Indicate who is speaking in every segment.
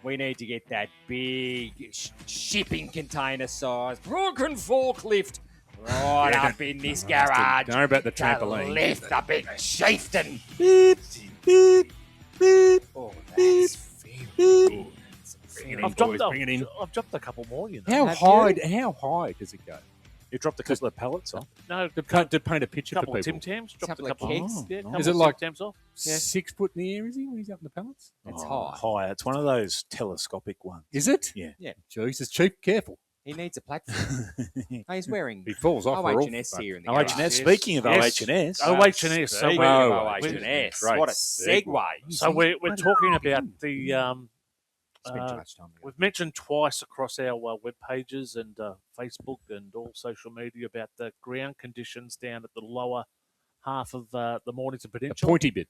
Speaker 1: We need to get that big shipping container size broken forklift right up in this garage.
Speaker 2: Don't worry about the
Speaker 1: to
Speaker 2: trampoline.
Speaker 1: lift the big chieftain.
Speaker 2: Beep, beep, beep.
Speaker 1: Oh, that's very good.
Speaker 2: Bring it in,
Speaker 3: I've
Speaker 2: boys,
Speaker 3: dropped,
Speaker 2: bring it in.
Speaker 3: I've dropped a couple more, you know.
Speaker 2: How
Speaker 1: Have
Speaker 2: high does it go? You dropped a couple of pallets off?
Speaker 3: No,
Speaker 2: To paint a picture for
Speaker 3: couple of
Speaker 2: people.
Speaker 3: Tim Tams. Dropped
Speaker 1: Couple
Speaker 3: a
Speaker 1: of
Speaker 3: couple.
Speaker 1: kegs.
Speaker 3: Yeah,
Speaker 2: Oh,
Speaker 3: couple
Speaker 2: is it
Speaker 3: of
Speaker 2: like-
Speaker 3: Tim Tams off?
Speaker 2: 6 foot in the air, is he, when he's up in the pallets?
Speaker 1: That's
Speaker 2: Oh,
Speaker 1: high.
Speaker 4: It's one of those telescopic ones.
Speaker 2: Is it?
Speaker 4: Yeah.
Speaker 1: Yeah.
Speaker 2: Jesus, Chief, careful.
Speaker 1: He needs a platform. Oh, he's wearing
Speaker 2: He falls off. we're all
Speaker 1: OH&S
Speaker 2: fucked.
Speaker 1: here in the
Speaker 4: OH&S.
Speaker 1: garage.
Speaker 4: Speaking of
Speaker 3: Yes.
Speaker 4: OH&S.
Speaker 3: OH&S. So
Speaker 1: Speaking
Speaker 3: we're,
Speaker 1: of
Speaker 2: Oh,
Speaker 1: OH&S,
Speaker 2: great
Speaker 1: what a
Speaker 2: segue.
Speaker 1: segue.
Speaker 3: so we're talking about the.
Speaker 1: Spent too much time together.
Speaker 3: We've mentioned twice across our web pages and Facebook and all social media about the ground conditions down at the lower half of the Mornington
Speaker 2: The
Speaker 3: Peninsula.
Speaker 2: pointy bit.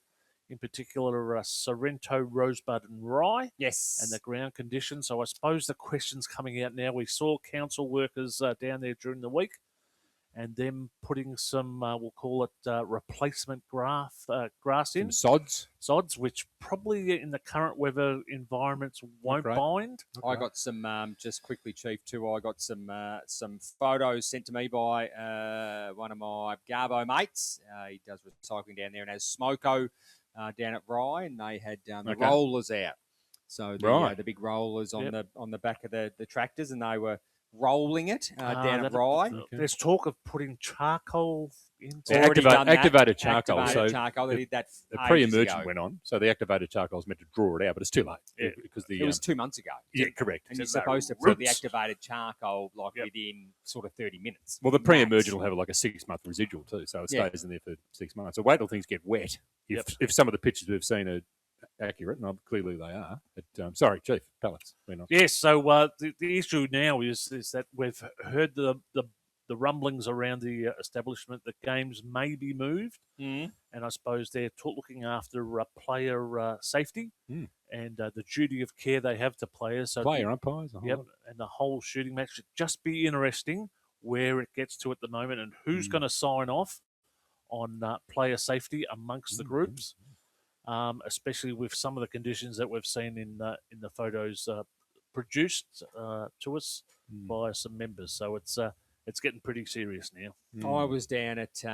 Speaker 3: In particular, Sorrento, Rosebud and Rye.
Speaker 1: Yes.
Speaker 3: And the ground conditions. So I suppose the question's coming out now. We saw council workers down there during the week and them putting some, we'll call it replacement grass in,
Speaker 2: Some sods.
Speaker 3: which probably in the current weather environments won't
Speaker 2: Great.
Speaker 3: bind.
Speaker 1: I got some, just quickly, Chief, too. I got some photos sent to me by one of my Garbo mates. He does recycling down there and has Smoko down at Rye, and they had the
Speaker 2: Okay.
Speaker 1: rollers out. So
Speaker 2: Right.
Speaker 1: the big rollers on
Speaker 3: Yep.
Speaker 1: the back of the tractors, and they were rolling it down at
Speaker 3: that-
Speaker 1: Rye.
Speaker 3: There's talk of putting charcoal into
Speaker 2: Yeah,
Speaker 1: Already done that.
Speaker 2: activated charcoal.
Speaker 1: Activated
Speaker 2: So
Speaker 1: charcoal. They did that
Speaker 2: the
Speaker 1: ages
Speaker 2: pre-emergent
Speaker 1: ago.
Speaker 2: went on. So the activated charcoal is meant to draw it out, but it's too late.
Speaker 3: Yeah.
Speaker 2: Because the
Speaker 1: It was 2 months ago.
Speaker 2: yeah, correct.
Speaker 1: And you're
Speaker 3: It's in the
Speaker 1: supposed to put the
Speaker 3: roots.
Speaker 1: activated charcoal
Speaker 3: Yep.
Speaker 1: within sort of 30 minutes.
Speaker 2: Well, the
Speaker 1: max.
Speaker 2: pre-emergent will have like a 6-month residual too, so it
Speaker 1: Yeah.
Speaker 2: stays in there for 6 months. So wait till things get wet. If some of the pictures we've seen are accurate, and clearly they are. But sorry, Chief, pallets. We're not.
Speaker 3: Yes, so the issue now is that we've heard the rumblings around the establishment that games may be moved,
Speaker 1: Mm.
Speaker 3: and I suppose they're looking after player safety
Speaker 2: Mm.
Speaker 3: and the duty of care they have to players. So
Speaker 2: Player umpires. the whole
Speaker 3: Yep,
Speaker 2: lot.
Speaker 3: and the whole shooting match should just be interesting where it gets to at the moment and who's
Speaker 2: Mm.
Speaker 3: going to sign off on player safety amongst the groups, especially with some of the conditions that we've seen in the photos produced to us by some members. So it's getting pretty serious now.
Speaker 1: I was down at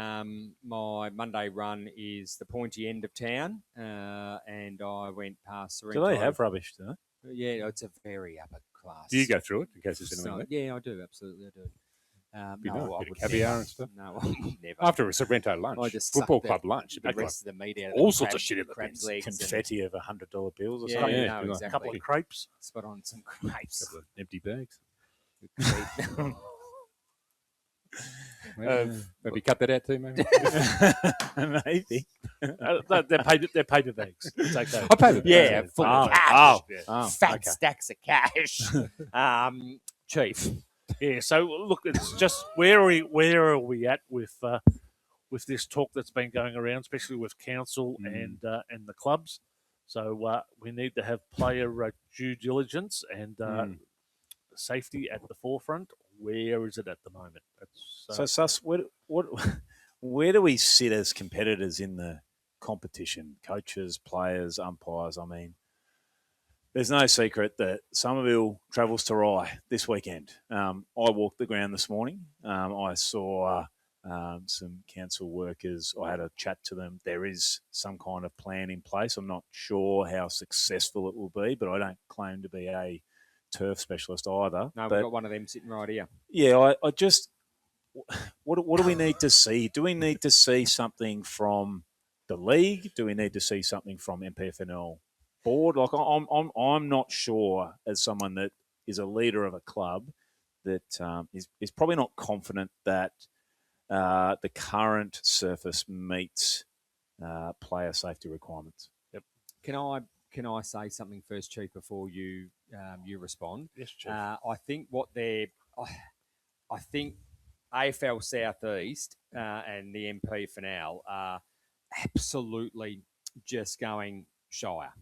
Speaker 1: my Monday run is the pointy end of town, and I went past
Speaker 4: Do
Speaker 1: Sorrento.
Speaker 4: they have rubbish, do they?
Speaker 1: Yeah, it's a very upper class.
Speaker 2: Do you go through it in case there's anything
Speaker 1: So,
Speaker 2: left?
Speaker 1: yeah, I do, absolutely, I do.
Speaker 2: Be nice,
Speaker 1: I
Speaker 2: bit of
Speaker 1: would
Speaker 2: caviar
Speaker 1: never.
Speaker 2: and stuff.
Speaker 1: No, I would never.
Speaker 2: After a Sorrento lunch,
Speaker 1: I just
Speaker 2: football
Speaker 1: sucked
Speaker 2: club lunch, it'd
Speaker 1: the
Speaker 2: be like
Speaker 1: rest of the meat out of
Speaker 2: all
Speaker 1: the
Speaker 2: sorts of
Speaker 1: crab-
Speaker 2: shit in the
Speaker 1: crab's
Speaker 2: bins.
Speaker 1: legs and
Speaker 4: Confetti of $100 bills or
Speaker 1: Yeah,
Speaker 4: something.
Speaker 2: yeah,
Speaker 1: no,
Speaker 2: be like-
Speaker 3: A
Speaker 1: exactly.
Speaker 3: couple of crepes.
Speaker 1: Spot on some grapes.
Speaker 2: couple of empty bags. Maybe cut that out too, maybe.
Speaker 4: Maybe.
Speaker 3: They're paper bags. Take those.
Speaker 2: I'll pay the
Speaker 1: Yeah,
Speaker 2: bags.
Speaker 1: full
Speaker 3: Oh,
Speaker 1: of cash.
Speaker 3: oh,
Speaker 2: Oh,
Speaker 1: Fat
Speaker 2: okay.
Speaker 1: stacks of cash. Chief.
Speaker 3: Yeah, so look, it's just where are we at with this talk that's been going around, especially with council and the clubs. So we need to have player due diligence and safety at the forefront. Where is it at the moment?
Speaker 4: So, Sus, where do we sit as competitors in the competition? Coaches, players, umpires. I mean, there's no secret that Somerville travels to Rye this weekend. I walked the ground this morning. I saw some council workers. I had a chat to them. There is some kind of plan in place. I'm not sure how successful it will be, but I don't claim to be a turf specialist either.
Speaker 1: No,
Speaker 4: But
Speaker 1: we've got one of them sitting right here.
Speaker 4: yeah, I just what do we need to see? Do we need to see something from the league? Do we need to see something from Mpfnl board? Like I'm not sure as someone that is a leader of a club that is probably not confident that the current surface meets player safety requirements.
Speaker 1: Can I say something first, Chief, before you respond?
Speaker 3: Yes, Chief.
Speaker 1: I think I think AFL Southeast and the Mpfnl are absolutely just going Shire.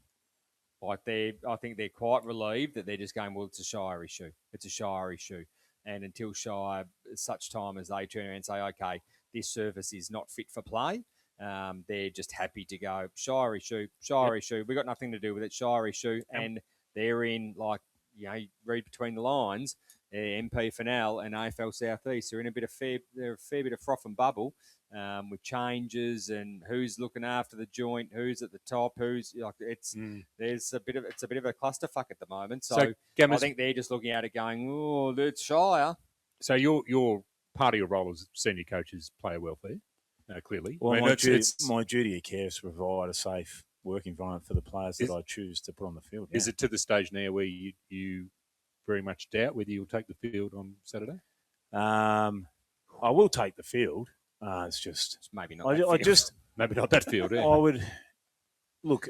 Speaker 1: I think they're quite relieved that they're just going, well, it's a Shire issue. It's a Shire issue. And until Shire, such time as they turn around and say, okay, this surface is not fit for play, they're just happy to go Shire issue. We've got nothing to do with it. Shire issue. And they're in like you read between the lines. Mpfnl and AFL Southeast are in a fair bit of froth and bubble with changes and who's looking after the joint, who's at the top, who's like it's a bit of a clusterfuck at the moment. So I think they're just looking at it going, oh, it's Shire.
Speaker 2: So your part of your role as senior coach is play a welfare, clearly.
Speaker 4: Well,
Speaker 2: I mean,
Speaker 4: my duty of care is to provide a safe work environment for the players that I choose to put on the field.
Speaker 2: Is it to the stage now where you very much doubt whether you'll take the field on Saturday?
Speaker 4: I will take the field. It's just
Speaker 1: maybe not.
Speaker 2: Maybe not that field. Yeah.
Speaker 4: I would look.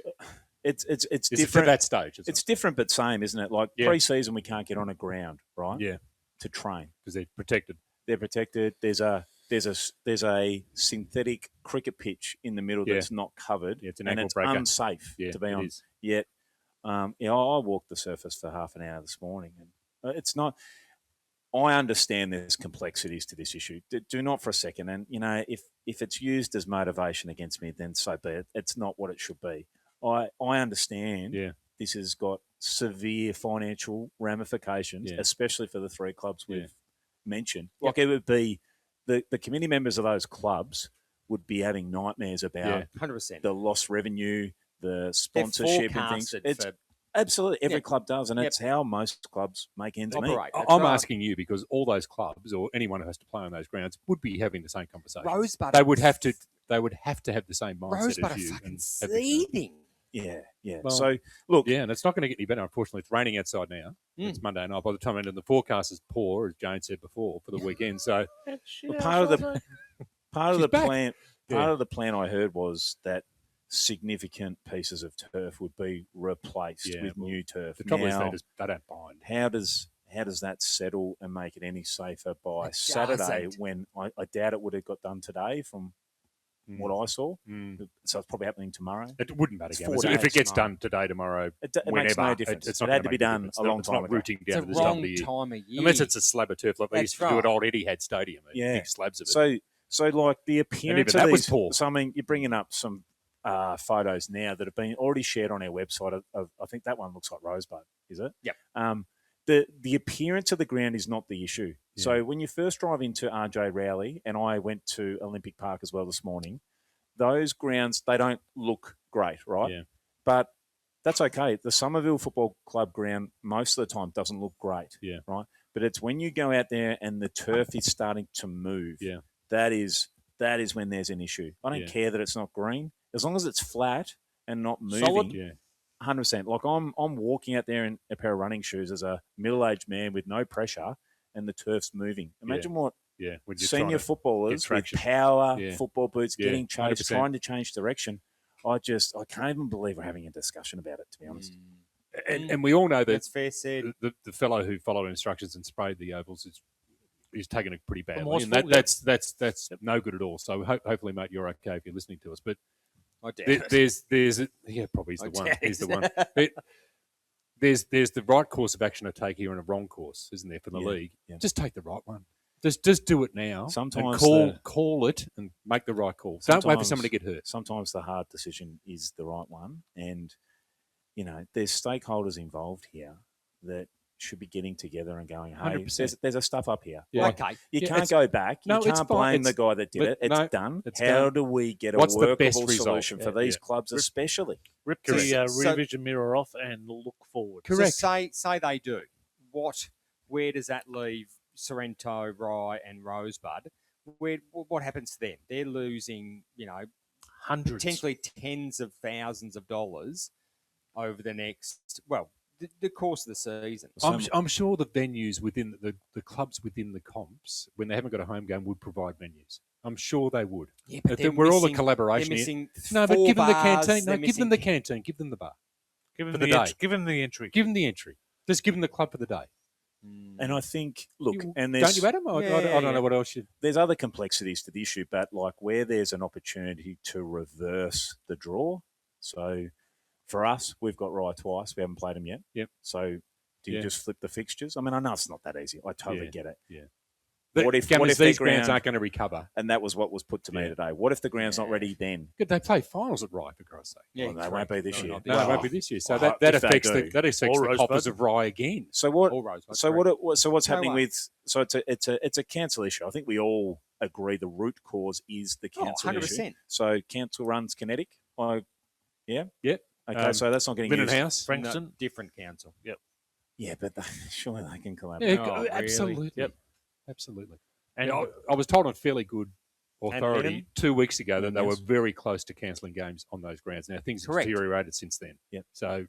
Speaker 4: It's different
Speaker 2: to that stage.
Speaker 4: It's different, but same, isn't it? Like pre-season, we can't get on a ground, right?
Speaker 2: Yeah.
Speaker 4: To train
Speaker 2: because they're protected.
Speaker 4: They're protected. There's a synthetic cricket pitch in the middle that's not covered,
Speaker 2: it's an
Speaker 4: and
Speaker 2: ankle
Speaker 4: it's
Speaker 2: breaker.
Speaker 4: unsafe to be on.
Speaker 2: Is.
Speaker 4: Yet, I walked the surface for half an hour this morning, and it's not. I understand there's complexities to this issue. Do not for a second. And, if it's used as motivation against me, then so be it. It's not what it should be. I understand this has got severe financial ramifications, especially for the three clubs we've mentioned. Like it would be the committee members of those clubs would be having nightmares about
Speaker 1: 100%.
Speaker 4: the lost revenue, the sponsorship and things. It's absolutely every club does, and it's how most clubs make ends meet.
Speaker 2: I'm asking you because all those clubs or anyone who has to play on those grounds would be having the same conversation.
Speaker 1: Rosebud,
Speaker 2: they would have to have the same mindset
Speaker 1: Rosebud
Speaker 2: as you.
Speaker 1: are fucking seething.
Speaker 4: Yeah.
Speaker 2: Well,
Speaker 4: so look,
Speaker 2: and it's not going to get any better. Unfortunately, it's raining outside now. It's Monday night. By the time I end, the forecast is poor, as Jane said before, for the weekend. So
Speaker 4: part of the plan. Part of the plan I heard was that significant pieces of turf would be replaced with new turf.
Speaker 2: The trouble is they don't bind.
Speaker 4: How does that settle and make it any safer by Saturday? When I doubt it would have got done today from what I saw. So it's probably happening tomorrow.
Speaker 2: It wouldn't matter. If it gets done today, tomorrow,
Speaker 4: it makes no difference.
Speaker 2: It's not
Speaker 4: it had to be done a long time ago.
Speaker 2: It's not rooting down to
Speaker 1: the
Speaker 2: this time of the year.
Speaker 1: time of year.
Speaker 2: Unless it's a slab of turf like they used to do at Old Etihad Stadium. Big slabs of it.
Speaker 4: So like the appearance of
Speaker 2: that
Speaker 4: these,
Speaker 2: was poor.
Speaker 4: So I mean, you're bringing up some photos now that have been already shared on our website. I think that one looks like Rosebud, is it?
Speaker 1: Yep.
Speaker 4: The appearance of the ground is not the issue. Yeah. So when you first drive into RJ Rowley, and I went to Olympic Park as well this morning, those grounds, they don't look great, right?
Speaker 2: Yeah.
Speaker 4: But that's okay. The Somerville Football Club ground most of the time doesn't look great, right? But it's when you go out there and the turf is starting to move, that is when there's an issue. I don't care that it's not green. As long as it's flat and not moving,
Speaker 1: solid,
Speaker 4: 100%. Like I'm walking out there in a pair of running shoes as a middle-aged man with no pressure, and the turf's moving. Imagine what senior footballers with power, football boots, getting chased, 100%. Trying to change direction. I can't even believe we're having a discussion about it, to be honest.
Speaker 2: And we all know that
Speaker 1: that's fair said.
Speaker 2: The fellow who followed instructions and sprayed the ovals is taking it pretty badly, and that's no good at all. So hopefully, mate, you're okay if you're listening to us. But there's probably is the one. He's the one. But there's the right course of action to take here and a wrong course, isn't there, for the league? Yeah. Just take the right one. Just do it now.
Speaker 4: Sometimes
Speaker 2: call it and make the right call. Don't wait for someone to get hurt.
Speaker 4: Sometimes the hard decision is the right one, and there's stakeholders involved here that should be getting together and going, hey, there's a stuff up here.
Speaker 2: Yeah.
Speaker 4: Like, you can't go back. You can't blame the guy that did it. It's done. How do we get a workable solution for these clubs especially?
Speaker 3: Rip the rear vision mirror off and look forward.
Speaker 1: Correct. So say they do. Where does that leave Sorrento, Rye and Rosebud? What happens to them? They're losing,
Speaker 3: hundreds,
Speaker 1: potentially tens of thousands of dollars over the next, the course of the season.
Speaker 2: I'm sure the venues within the clubs within the comps, when they haven't got a home game, would provide venues. I'm sure they would.
Speaker 1: Yeah, but
Speaker 2: we're all the collaboration here. No, but give them the canteen. No, give them the canteen. Give them the bar.
Speaker 3: Give them the entry. Give them the entry.
Speaker 2: Give them the entry. Just give them the club for the day.
Speaker 4: And I think, look,
Speaker 2: don't you, Adam? I don't know what else you.
Speaker 4: There's other complexities to the issue, but like where there's an opportunity to reverse the draw. So for us, we've got Rye twice. We haven't played them yet.
Speaker 2: Yep.
Speaker 4: So do you just flip the fixtures? I mean, I know it's not that easy. I totally get it.
Speaker 2: Yeah.
Speaker 4: what if
Speaker 2: these
Speaker 4: their
Speaker 2: grounds aren't going to recover?
Speaker 4: And that was what was put to me today. What if the ground's not ready then?
Speaker 2: Could they play finals at Rye, for Christ's sake?
Speaker 4: Yeah, they won't be this year.
Speaker 2: No, it won't be this year. So that affects the Coppers of Rye again.
Speaker 4: So what's happening with? So it's a council issue. I think we all agree the root cause is the council
Speaker 1: 100%.
Speaker 4: issue. So council runs Kinetic. Yeah. Okay, so that's not getting
Speaker 2: Linen
Speaker 4: used.
Speaker 2: House,
Speaker 3: Frankston,
Speaker 1: different council.
Speaker 3: Yep.
Speaker 4: Yeah, but surely they can collaborate.
Speaker 2: Yeah,
Speaker 1: really?
Speaker 2: absolutely.
Speaker 3: Yep.
Speaker 2: Absolutely.
Speaker 3: And
Speaker 2: Yeah, I was told on fairly good authority
Speaker 1: Linen?
Speaker 2: 2 weeks ago that
Speaker 4: Linen,
Speaker 2: they were
Speaker 4: yes.
Speaker 2: very close to cancelling games on those grounds. Now things have deteriorated since then.
Speaker 4: Yep.
Speaker 2: So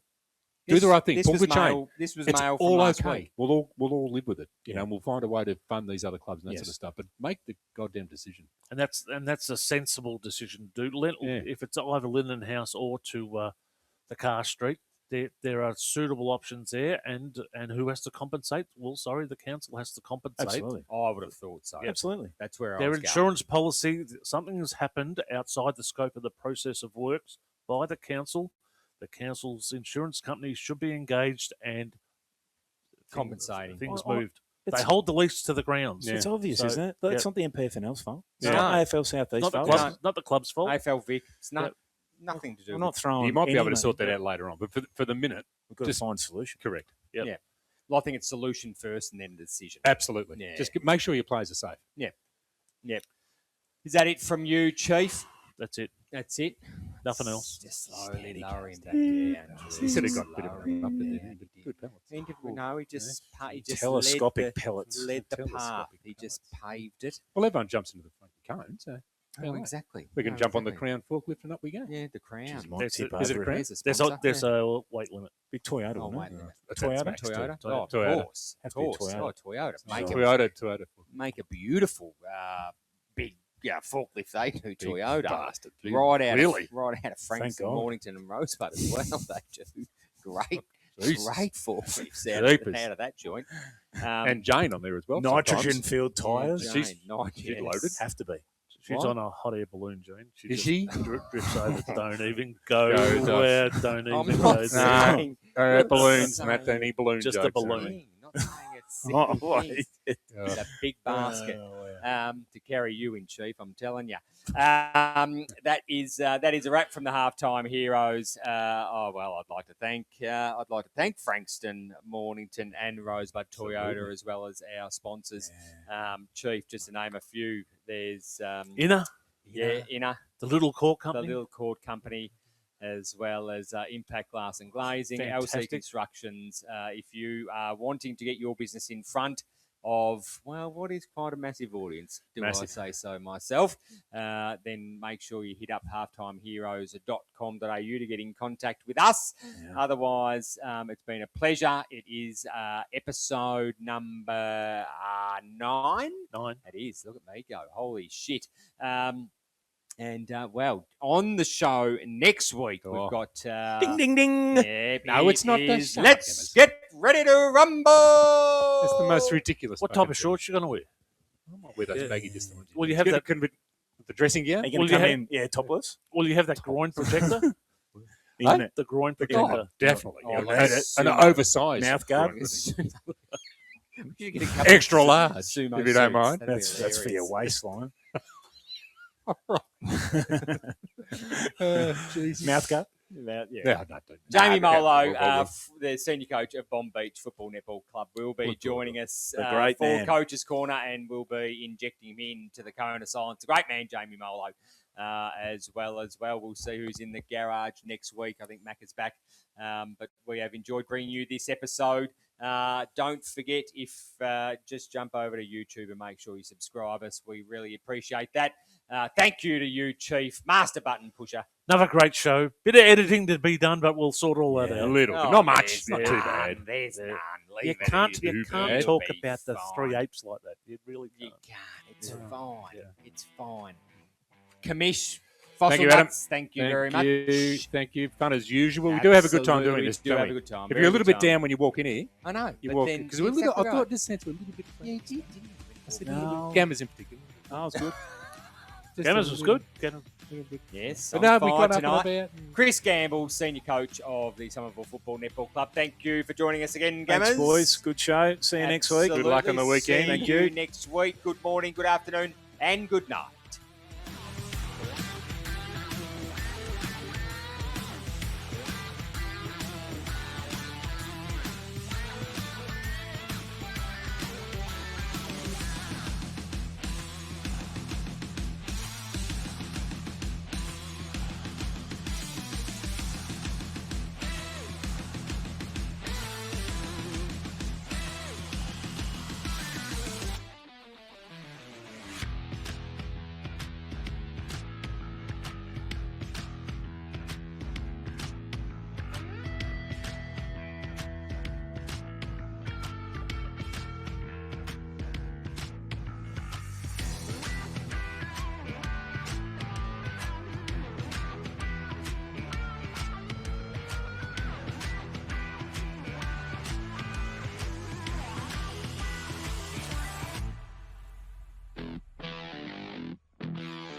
Speaker 2: do the right thing. Pull the chain.
Speaker 1: This was
Speaker 2: It's
Speaker 1: mail from
Speaker 2: all
Speaker 1: last
Speaker 2: okay.
Speaker 1: week.
Speaker 2: We'll all live with it. You know, and we'll find a way to fund these other clubs and that sort of stuff. But make the goddamn decision.
Speaker 3: and that's a sensible decision to do. If it's either Linen House or to the Car Street, there are suitable options there, and who has to compensate? Well, sorry, the council has to compensate.
Speaker 4: Absolutely.
Speaker 1: I would have thought so.
Speaker 4: Absolutely.
Speaker 1: That's where I
Speaker 3: Their
Speaker 1: was
Speaker 3: insurance policy, something has happened outside the scope of the process of works by the council. The council's insurance company should be engaged and
Speaker 1: compensating.
Speaker 3: things
Speaker 4: Well,
Speaker 3: moved. They hold the lease to the grounds.
Speaker 4: It's obvious,
Speaker 3: So,
Speaker 4: isn't it? That's not the Mpfnl's fault. It's
Speaker 1: No.
Speaker 4: not AFL South East
Speaker 3: Not the,
Speaker 4: fault.
Speaker 3: club's, not the club's fault.
Speaker 1: AFL Vic. It's nothing to do.
Speaker 4: We're
Speaker 1: with
Speaker 4: not throwing.
Speaker 2: You might be
Speaker 4: any
Speaker 2: able to
Speaker 4: money.
Speaker 2: sort that out later on. But for the minute,
Speaker 4: We've got to find a solution.
Speaker 2: correct.
Speaker 3: Yep.
Speaker 1: Yeah. Well, I think it's solution first and then the decision.
Speaker 2: Absolutely.
Speaker 1: Yeah.
Speaker 2: Just make sure your players are safe.
Speaker 1: Yep. Is that it from you, Chief?
Speaker 3: That's it.
Speaker 1: That's it.
Speaker 3: Nothing else.
Speaker 1: Just slowly lowering back down.
Speaker 2: He said he got a bit of a up there. Good balance.
Speaker 1: No, he just
Speaker 4: Telescopic pellets.
Speaker 1: led the path.
Speaker 2: Telescopic
Speaker 1: He just paved it.
Speaker 2: Well, everyone jumps into the fucking cone, so
Speaker 1: Oh, exactly.
Speaker 2: we can
Speaker 1: No,
Speaker 2: jump on the
Speaker 1: exactly.
Speaker 2: crown forklift and up we go.
Speaker 1: Yeah, the crown.
Speaker 4: Jeez, might
Speaker 3: There's
Speaker 4: tip
Speaker 3: a-
Speaker 2: Is it a
Speaker 4: over
Speaker 2: crown?
Speaker 1: There's a
Speaker 3: There's
Speaker 1: sponsor.
Speaker 3: a weight limit.
Speaker 4: Be Toyota,
Speaker 1: Oh,
Speaker 4: wouldn't
Speaker 1: wait
Speaker 4: it?
Speaker 1: a minute.
Speaker 4: Toyota?
Speaker 2: That's
Speaker 1: Toyota?
Speaker 3: Toyota.
Speaker 1: Oh,
Speaker 2: Toyota.
Speaker 1: of course.
Speaker 4: Has
Speaker 1: Of
Speaker 4: to be
Speaker 1: course.
Speaker 4: Toyota.
Speaker 1: Oh, Toyota.
Speaker 2: Toyota.
Speaker 1: Make a beautiful big forklift they do, Toyota.
Speaker 2: Bastard.
Speaker 1: Right out
Speaker 2: Really?
Speaker 1: of Frankston,
Speaker 4: God.
Speaker 1: Mornington and Rosebud as well. They do. Great
Speaker 2: Jesus.
Speaker 1: forklifts
Speaker 2: Jeepers.
Speaker 1: out of that joint.
Speaker 2: And Jane on there as well.
Speaker 4: Nitrogen-filled tyres.
Speaker 2: She's loaded.
Speaker 4: Have to be.
Speaker 3: She's
Speaker 1: What?
Speaker 3: on a hot air balloon, Jane.
Speaker 2: Is she?
Speaker 3: Drifts over. Don't even go
Speaker 2: Go,
Speaker 3: there. Don't
Speaker 1: I'm
Speaker 3: even
Speaker 1: not
Speaker 3: go there.
Speaker 1: saying
Speaker 2: Balloons,
Speaker 1: So-
Speaker 2: Matt, any balloon
Speaker 3: Just a
Speaker 2: jokes,
Speaker 3: balloon.
Speaker 1: not saying it's
Speaker 4: Oh,
Speaker 1: thing.
Speaker 4: wait.
Speaker 1: It's a big basket.
Speaker 4: Oh, yeah.
Speaker 1: To carry you in, Chief. I'm telling you. That is a wrap from the halftime heroes. I'd like to thank Frankston, Mornington, and Rosebud Toyota, as well as our sponsors. Chief, just to name a few. There's
Speaker 3: Inner,
Speaker 1: Inner,
Speaker 3: the little cork
Speaker 1: the
Speaker 3: company.
Speaker 1: Little Cord Company, as well as Impact Glass and Glazing, LC
Speaker 3: Fantastic.
Speaker 1: Constructions. If you are wanting to get your business in front of, what is quite a massive audience,
Speaker 2: Massive.
Speaker 1: I say so myself, then make sure you hit up halftimeheroes.com.au to get in contact with us.
Speaker 4: Yeah.
Speaker 1: Otherwise, it's been a pleasure. It is episode number 9.
Speaker 3: 9.
Speaker 1: It is. Look at me go. Holy shit. On the show next week, we've got...
Speaker 4: Ding, ding, ding.
Speaker 1: yeah,
Speaker 2: No, it's not the
Speaker 1: is
Speaker 2: show.
Speaker 1: Let's get ready to rumble!
Speaker 2: That's the most ridiculous.
Speaker 3: What type of shorts you going to wear?
Speaker 2: I might wear those
Speaker 3: Yeah.
Speaker 2: baggy just ones.
Speaker 3: Well, you have that.
Speaker 2: The dressing gear?
Speaker 4: Are you
Speaker 3: Well,
Speaker 4: going to
Speaker 3: you
Speaker 4: come
Speaker 3: have-
Speaker 4: in, topless?
Speaker 3: Well, you have that groin protector.
Speaker 4: Isn't it?
Speaker 3: The groin protector.
Speaker 2: Oh, definitely.
Speaker 1: Oh,
Speaker 2: Yeah,
Speaker 1: that's
Speaker 2: an
Speaker 1: sumo.
Speaker 2: oversized
Speaker 4: Mouth guard?
Speaker 1: You get a couple
Speaker 2: Extra
Speaker 1: of
Speaker 2: large,
Speaker 1: sumo
Speaker 2: if you don't
Speaker 1: suits.
Speaker 2: mind.
Speaker 1: That'd be
Speaker 4: That's for your
Speaker 1: hilarious.
Speaker 4: waistline.
Speaker 2: Jesus.
Speaker 4: Mouth guard?
Speaker 1: Yeah.
Speaker 2: No, don't.
Speaker 1: Jamie
Speaker 2: No,
Speaker 1: Molo,
Speaker 2: no,
Speaker 1: the senior coach of Bomb Beach Football Netball Club, will be joining us
Speaker 4: The great
Speaker 1: for
Speaker 4: man.
Speaker 1: Coach's Corner, and we'll be injecting him into the cone of silence. A great man, Jamie Molo, as well. We'll see who's in the garage next week. I think Mac is back. But we have enjoyed bringing you this episode. Don't forget, just jump over to YouTube and make sure you subscribe us. We really appreciate that. Thank you to you, Chief, Master Button Pusher.
Speaker 3: Another great show. Bit of editing to be done, but we'll sort all that
Speaker 2: A
Speaker 3: out.
Speaker 2: little,
Speaker 1: Oh,
Speaker 2: not much,
Speaker 1: there's
Speaker 2: not too
Speaker 1: none,
Speaker 2: bad.
Speaker 1: There's none.
Speaker 3: You
Speaker 1: Leave it
Speaker 3: can't,
Speaker 1: in.
Speaker 3: you can't
Speaker 1: It'll
Speaker 3: talk
Speaker 1: be
Speaker 3: about the three
Speaker 1: fine.
Speaker 3: apes like that. You really
Speaker 1: You
Speaker 3: can't.
Speaker 1: can't. It's
Speaker 3: Yeah.
Speaker 1: fine.
Speaker 3: Yeah.
Speaker 1: It's fine. Kamish, Fossil
Speaker 2: Thank you, Adam.
Speaker 1: Nuts, thank you very much.
Speaker 2: Thank you. Fun as usual. We do have a good time doing
Speaker 1: Absolutely
Speaker 2: this.
Speaker 1: do
Speaker 2: don't
Speaker 1: have
Speaker 2: we?
Speaker 1: a good time.
Speaker 2: If
Speaker 1: Very
Speaker 2: you're a little
Speaker 1: good
Speaker 2: bit
Speaker 1: time.
Speaker 2: down when you walk in here,
Speaker 1: I know.
Speaker 2: you
Speaker 1: but
Speaker 2: walk
Speaker 1: then
Speaker 2: because we're a little.
Speaker 1: exactly
Speaker 2: I thought
Speaker 1: right.
Speaker 2: this sense we're a little bit.
Speaker 1: Yeah, you did.
Speaker 2: I said
Speaker 4: No.
Speaker 2: Gammas in particular.
Speaker 4: Oh, it's good.
Speaker 2: Just
Speaker 3: Gammers
Speaker 2: a
Speaker 3: was
Speaker 2: little-
Speaker 3: good.
Speaker 1: Yes,
Speaker 2: But
Speaker 1: I'm
Speaker 2: no, we
Speaker 1: fine
Speaker 2: got up
Speaker 1: tonight.
Speaker 2: and about.
Speaker 1: Chris Gamble, senior coach of the Somerville Football Netball Club. Thank you for joining us again, Gammers.
Speaker 4: Thanks, boys. Good show. See you next week.
Speaker 3: Good luck on the weekend.
Speaker 1: See
Speaker 4: Thank
Speaker 1: you
Speaker 4: you.
Speaker 1: next week. Good morning, good afternoon, and good night.